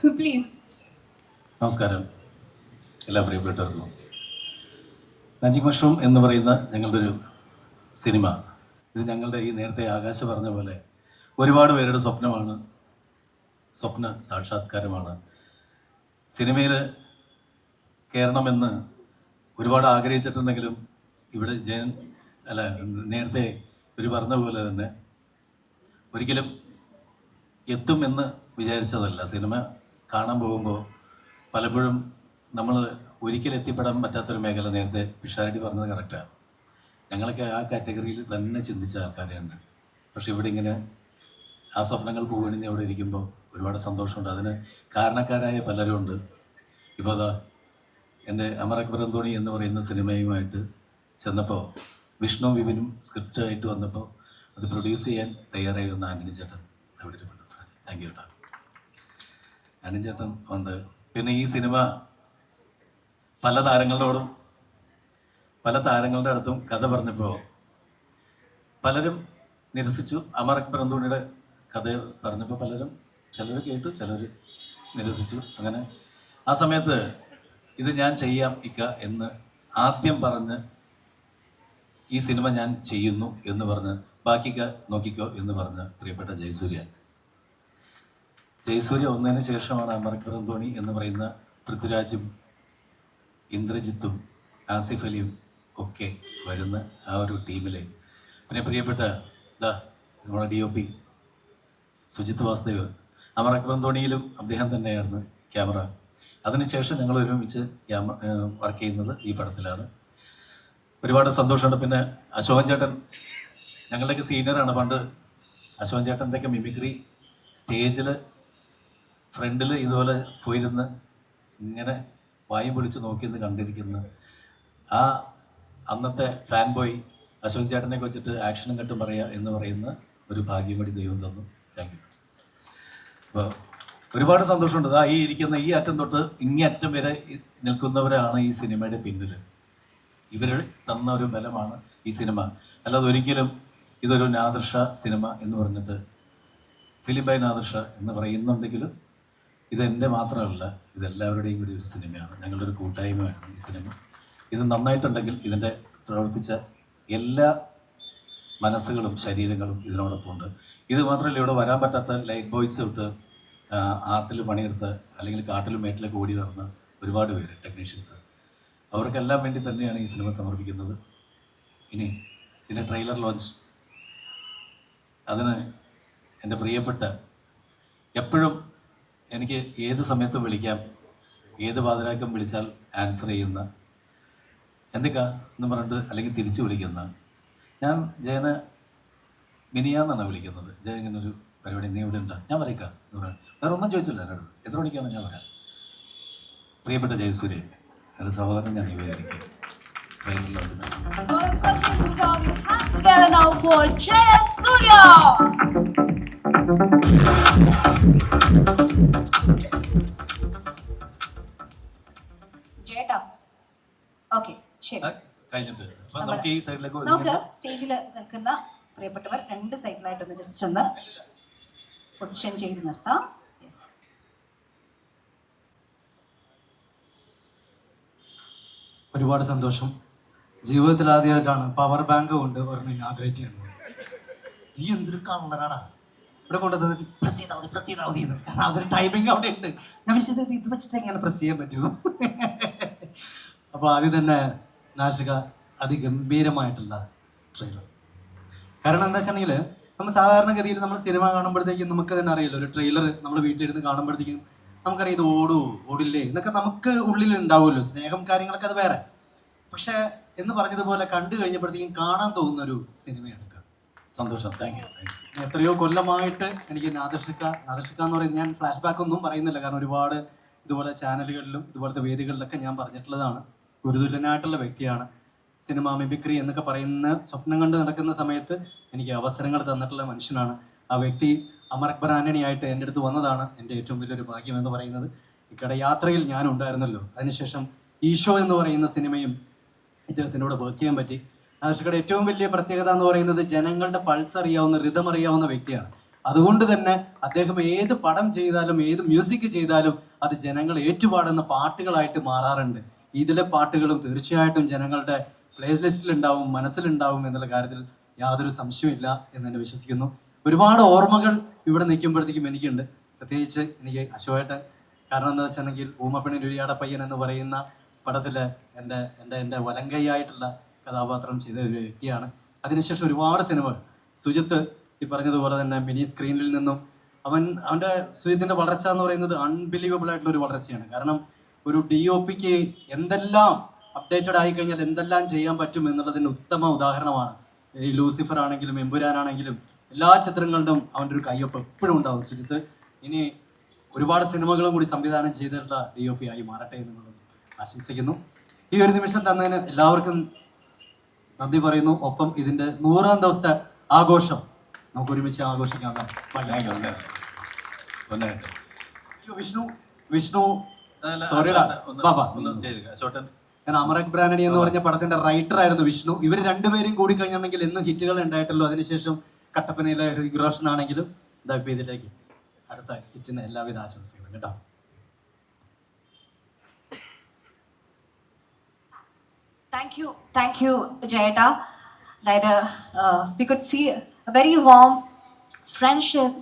Please. നമസ്കാരം എല്ലാ പ്രിയപ്പെട്ടവർക്കും. മാജിക് മഷ്റൂം എന്ന് പറയുന്ന ഞങ്ങളുടെ ഒരു സിനിമ, ഇത് ഞങ്ങളുടെ ഈ നേരത്തെ ആകാശ പറഞ്ഞ പോലെ ഒരുപാട് പേരുടെ സ്വപ്നമാണ്, സ്വപ്ന സാക്ഷാത്കാരമാണ്. സിനിമയിൽ കയറണമെന്ന് ഒരുപാട് ആഗ്രഹിച്ചിട്ടുണ്ടെങ്കിലും ഇവിടെ നേരത്തെ ഒരു പറഞ്ഞ പോലെ തന്നെ ഒരിക്കലും എത്തുമെന്ന് വിചാരിച്ചതല്ല. സിനിമ കാണാൻ പോകുമ്പോൾ പലപ്പോഴും നമ്മൾ ഒരിക്കലും എത്തിപ്പെടാൻ പറ്റാത്തൊരു മേഖല, നേരത്തെ പിഷാരടി പറഞ്ഞത് കറക്റ്റാണ്. ഞങ്ങളൊക്കെ ആ കാറ്റഗറിയിൽ തന്നെ ചിന്തിച്ച ആൾക്കാരെയാണ്. പക്ഷെ ഇവിടെ ഇങ്ങനെ ആ സ്വപ്നങ്ങൾ പൂവണിഞ്ഞ് അവിടെ ഇരിക്കുമ്പോൾ ഒരുപാട് സന്തോഷമുണ്ട്. അതിന് കാരണക്കാരായ പലരും ഉണ്ട്. ഇപ്പോൾ അതാ എൻ്റെ അമർ അക്ബർ അന്തോണി എന്ന് പറയുന്ന സിനിമയുമായിട്ട് ചെന്നപ്പോൾ വിഷ്ണു വിപിനും സ്ക്രിപ്റ്റായിട്ട് വന്നപ്പോൾ അത് പ്രൊഡ്യൂസ് ചെയ്യാൻ തയ്യാറായി വന്ന ആൻ്റണി ചേട്ടൻ അവിടെ ഇരിപ്പുണ്ട്. താങ്ക് യു കേട്ടോ, ആൻ്റണി ചേട്ടൻ ഉണ്ട്. പിന്നെ ഈ സിനിമ പല താരങ്ങളോടും പല താരങ്ങളുടെ അടുത്തും കഥ പറഞ്ഞപ്പോൾ പലരും നിരസിച്ചു. അമർ അക്ബർ അന്തോണിയുടെ കഥ പറഞ്ഞപ്പോൾ ചിലർ കേട്ടു, ചിലർ നിരസിച്ചു. അങ്ങനെ ആ സമയത്ത് ഇത് ഞാൻ ചെയ്യാം ഇക്ക എന്ന് ആദ്യം പറഞ്ഞ് ഈ സിനിമ ഞാൻ ചെയ്യുന്നു എന്ന് പറഞ്ഞ് ബാക്കിക്ക നോക്കിക്കോ എന്ന് പറഞ്ഞ പ്രിയപ്പെട്ട ജയസൂര്യ വന്നതിന് ശേഷമാണ് അമർ അക്ബർ അന്തോണി എന്ന് പറയുന്ന പൃഥ്വിരാജും ഇന്ദ്രജിത്തും ആസിഫ് അലിയും ഒക്കെ വരുന്ന ആ ഒരു ടീമിലെ പിന്നെ പ്രിയപ്പെട്ട നമ്മുടെ DOP സുജിത് വാസുദേവ്, അമർ അക്ബർ അന്തോണിയിലും അദ്ദേഹം തന്നെയായിരുന്നു ക്യാമറ. അതിനുശേഷം ഞങ്ങൾ ഒരുമിച്ച് വർക്ക് ചെയ്യുന്നത് ഈ പടത്തിലാണ്. ഒരുപാട് സന്തോഷമുണ്ട്. പിന്നെ അശോകൻ ചേട്ടൻ ഞങ്ങളുടെയൊക്കെ സീനിയറാണ്. പണ്ട് അശോകൻ ചേട്ടൻ്റെയൊക്കെ മിമിക്രി സ്റ്റേജിൽ ഫ്രണ്ടിൽ ഇതുപോലെ പോയിരുന്ന് ഇങ്ങനെ വായും പൊളിച്ച് നോക്കിയെന്ന് കണ്ടിരിക്കുന്ന ആ അന്നത്തെ ഫാൻ ബോയ് അശോകൻ ചേട്ടനെ വെച്ചിട്ട് ആക്ഷനും കണ്ടും പറയുക എന്ന് പറയുന്ന ഒരു ഭാഗ്യം കൂടി ദൈവം തന്നു. Thank you. അപ്പോൾ ഒരുപാട് സന്തോഷമുണ്ട്. ഈ ഇരിക്കുന്ന ഈ അറ്റം തൊട്ട് ഇങ്ങേ അറ്റം വരെ നിൽക്കുന്നവരാണ് ഈ സിനിമയുടെ പിന്നിൽ. ഇവർ തന്ന ഒരു ബലമാണ് ഈ സിനിമ. അല്ലാതെ ഒരിക്കലും ഇതൊരു നാദിർഷ സിനിമ എന്ന് പറഞ്ഞിട്ട് ഫിലിം ബൈ നാദിർഷ എന്ന് പറയുന്നുണ്ടെങ്കിലും ഇതെൻ്റെ മാത്രമല്ല, ഇതെല്ലാവരുടെയും കൂടി ഒരു സിനിമയാണ്. ഞങ്ങളുടെ ഒരു കൂട്ടായ്മയാണ് ഈ സിനിമ. ഇത് നന്നായിട്ടുണ്ടെങ്കിൽ ഇതിൻ്റെ പ്രവർത്തിച്ച എല്ലാ മനസ്സുകളും ശരീരങ്ങളും ഇതിനോടൊപ്പം ഉണ്ട്. ഇത് മാത്രമല്ല, ഇവിടെ വരാൻ പറ്റാത്ത ലൈറ്റ് ബോയ്സ് തൊട്ട് ആർട്ടിൽ പണിയെടുത്ത് അല്ലെങ്കിൽ കാട്ടിലും മേട്ടിലൊക്കെ ഓടി നടന്ന ഒരുപാട് പേര് ടെക്നീഷ്യൻസ്, അവർക്കെല്ലാം വേണ്ടി തന്നെയാണ് ഈ സിനിമ സമർപ്പിക്കുന്നത്. ഇനി ഇതിൻ്റെ ട്രെയിലർ ലോഞ്ച്, അതിന് എൻ്റെ പ്രിയപ്പെട്ട, എപ്പോഴും എനിക്ക് ഏത് സമയത്തും വിളിക്കാം, ഏത് പാതിരാക്കം വിളിച്ചാൽ ആൻസർ ചെയ്യുന്ന, എന്തൊക്കെ എന്ന് പറഞ്ഞിട്ട് അല്ലെങ്കിൽ തിരിച്ചു വിളിക്കുന്ന, ഞാൻ ജയനെ മിനിയാന്നാണ് വിളിക്കുന്നത്. ജയ ഇങ്ങനൊരു പരിപാടി നീ ഇവിടെ ഉണ്ടാ, ഞാൻ വരയ്ക്കാം എന്ന് പറയാം. വേറെ ഒന്നും ചോദിച്ചില്ല എന്നോട്, എത്ര മണിക്കാണ് ഞാൻ വരാം. പ്രിയപ്പെട്ട ജയസൂര്യ, എൻ്റെ സഹോദരൻ ഞാൻ നിവേദിക്കുക. ട്രെയിലർ ലോഞ്ചിന് നമുക്ക് ഈ സൈഡിലേക്ക് നമുക്ക് സ്റ്റേജിൽ നിൽക്കുന്ന പ്രിയപ്പെട്ടവർ രണ്ട് സൈഡിലായിട്ടൊന്ന് ജസ്റ്റ് ഒന്ന് പൊസിഷൻ ചെയ്ത് നിർത്താം. ഒരുപാട് സന്തോഷം. ജീവിതത്തിൽ ആദ്യമായിട്ടാണ് പവർ ബാങ്ക് കൊണ്ട് ഒരെണ്ണം ഇനാഗ്രേറ്റ് ചെയ്യുന്നത്. ഈ എന്തൊരു കള്ളനാടാ ഇവിടെ കൊണ്ടുവന്നത്, പ്രസ് ചെയ്താൽ മതി എന്ന്. കാരണം അതൊരു ടൈമിങ് അവിടെ ഉണ്ട്. ഞാൻ വിളിച്ചത് ഇത് വെച്ചിട്ട് എങ്ങനെ പ്രസ് ചെയ്യാൻ പറ്റുമോ. അപ്പോൾ ആദ്യം തന്നെ നാഷിക അതിഗംഭീരമായിട്ടുള്ള ട്രെയിലർ. കാരണം എന്താ വെച്ചിട്ടുണ്ടെങ്കിൽ നമ്മൾ സാധാരണഗതിയിൽ നമ്മൾ സിനിമ കാണുമ്പോഴത്തേക്കും നമുക്ക് തന്നെ അറിയില്ല, ഒരു ട്രെയിലർ നമ്മൾ വീട്ടിലിരുന്ന് കാണുമ്പോഴത്തേക്കും നമുക്കറിയാം ഇത് ഓടില്ലേ എന്നൊക്കെ നമുക്ക് ഉള്ളിൽ ഉണ്ടാവുമല്ലോ, സ്നേഹം കാര്യങ്ങളൊക്കെ അത് വേറെ. പക്ഷെ എന്ന് പറഞ്ഞതുപോലെ കണ്ടു കഴിഞ്ഞപ്പോഴത്തേക്കും കാണാൻ തോന്നുന്ന ഒരു സിനിമയാണ്. സന്തോഷം, താങ്ക് യു. എത്രയോ കൊല്ലമായിട്ട് എനിക്ക് നാദിർഷിക്ക എന്ന് പറയുന്നത്, ഞാൻ ഫ്ലാഷ് ബാക്ക് ഒന്നും പറയുന്നില്ല, കാരണം ഒരുപാട് ഇതുപോലെ ചാനലുകളിലും ഇതുപോലത്തെ വേദികളിലൊക്കെ ഞാൻ പറഞ്ഞിട്ടുള്ളതാണ്. ഗുരുതുല്യനായിട്ടുള്ള വ്യക്തിയാണ്. സിനിമ മിമിക്രി എന്നൊക്കെ പറയുന്ന സ്വപ്നം കണ്ട് നടക്കുന്ന സമയത്ത് എനിക്ക് അവസരങ്ങൾ തന്നിട്ടുള്ള മനുഷ്യനാണ്. ആ വ്യക്തി അമർ അക്ബർ ആന്റണി ആയിട്ട് എൻ്റെ അടുത്ത് വന്നതാണ് എൻ്റെ ഏറ്റവും വലിയൊരു ഭാഗ്യം എന്ന് പറയുന്നത്. ഇക്കടെ യാത്രയിൽ ഞാൻ ഉണ്ടായിരുന്നല്ലോ. അതിനുശേഷം ഈശോ എന്ന് പറയുന്ന സിനിമയും ഇദ്ദേഹത്തിനോട് വർക്ക് ചെയ്യാൻ പറ്റി. നാദിർഷിക്കയുടെ ഏറ്റവും വലിയ പ്രത്യേകത എന്ന് പറയുന്നത് ജനങ്ങളുടെ പൾസ് അറിയാവുന്ന, റിതം അറിയാവുന്ന വ്യക്തിയാണ്. അതുകൊണ്ട് തന്നെ അദ്ദേഹം ഏത് പടം ചെയ്താലും ഏത് മ്യൂസിക് ചെയ്താലും അത് ജനങ്ങൾ ഏറ്റുപാടുന്ന പാട്ടുകളായിട്ട് മാറാറുണ്ട്. ഇതിലെ പാട്ടുകളും തീർച്ചയായിട്ടും ജനങ്ങളുടെ പ്ലേ ലിസ്റ്റിൽ ഉണ്ടാവും, മനസ്സിലുണ്ടാവും എന്നുള്ള കാര്യത്തിൽ യാതൊരു സംശയമില്ല എന്ന് തന്നെ വിശ്വസിക്കുന്നു. ഒരുപാട് ഓർമ്മകൾ ഇവിടെ നിൽക്കുമ്പോഴത്തേക്കും എനിക്കുണ്ട്. പ്രത്യേകിച്ച് എനിക്ക് അശോകേട്ടൻ, കാരണം എന്താ വെച്ചിട്ടുണ്ടെങ്കിൽ ഊമപ്പണി രുരിയാട പയ്യൻ എന്ന് പറയുന്ന പടത്തിൽ എൻ്റെ വലങ്കൈയായിട്ടുള്ള കഥാപാത്രം ചെയ്ത ഒരു വ്യക്തിയാണ്. അതിനുശേഷം ഒരുപാട് സിനിമകൾ സുജിത്ത് ഈ പറഞ്ഞതുപോലെ തന്നെ മിനി സ്ക്രീനിൽ നിന്നും അവൻ്റെ സുജിത്തിൻ്റെ വളർച്ച എന്ന് പറയുന്നത് അൺബിലീവബിൾ ആയിട്ടുള്ള ഒരു വളർച്ചയാണ്. കാരണം ഒരു DOPക്ക് എന്തെല്ലാം അപ്ഡേറ്റഡ് ആയി കഴിഞ്ഞാൽ എന്തെല്ലാം ചെയ്യാൻ പറ്റും എന്നുള്ളതിന് ഉത്തമ ഉദാഹരണമാണ്. ഈ ലൂസിഫർ ആണെങ്കിലും എമ്പുരാനാണെങ്കിലും എല്ലാ ചിത്രങ്ങളിലും അവൻ്റെ ഒരു കയ്യൊപ്പ് എപ്പോഴും ഉണ്ടാവും സുജിത്ത്. ഇനി ഒരുപാട് സിനിമകളും കൂടി സംവിധാനം ചെയ്തിട്ടുള്ള DOP ആയി മാറട്ടെ എന്നുള്ളത് ആശംസിക്കുന്നു. ഈ ഒരു നിമിഷം തന്നതിന് എല്ലാവർക്കും നന്ദി പറയുന്നു. ഒപ്പം ഇതിൻ്റെ 100ാം ദിവസത്തെ ആഘോഷം നമുക്ക് ഒരുമിച്ച് ആഘോഷിക്കാം. വിഷ്ണു സോറിടാ ബാബാ, ഞാൻ അമറക് ബ്രാനഡി എന്ന് പറഞ്ഞ പടത്തിന്റെ റൈറ്റർ ആയിരുന്നു വിഷ്ണു. ഇവർ രണ്ടുപേരും കൂടി കഴിഞ്ഞിട്ടുണ്ടെങ്കിൽ എന്നും ഹിറ്റുകൾ ഉണ്ടായിട്ടുള്ളൂ. അതിനുശേഷം കട്ടപ്പനയിലെ ഹൃതിക് റോഷൻ ആണെങ്കിലും ഇതാ ഇപ്പൊ ഇതിലേക്ക് അടുത്ത ഹിറ്റിന് എല്ലാവിധ ആശംസകളും കേട്ടോ. Thank you, Jayata. That we could see a very warm friendship.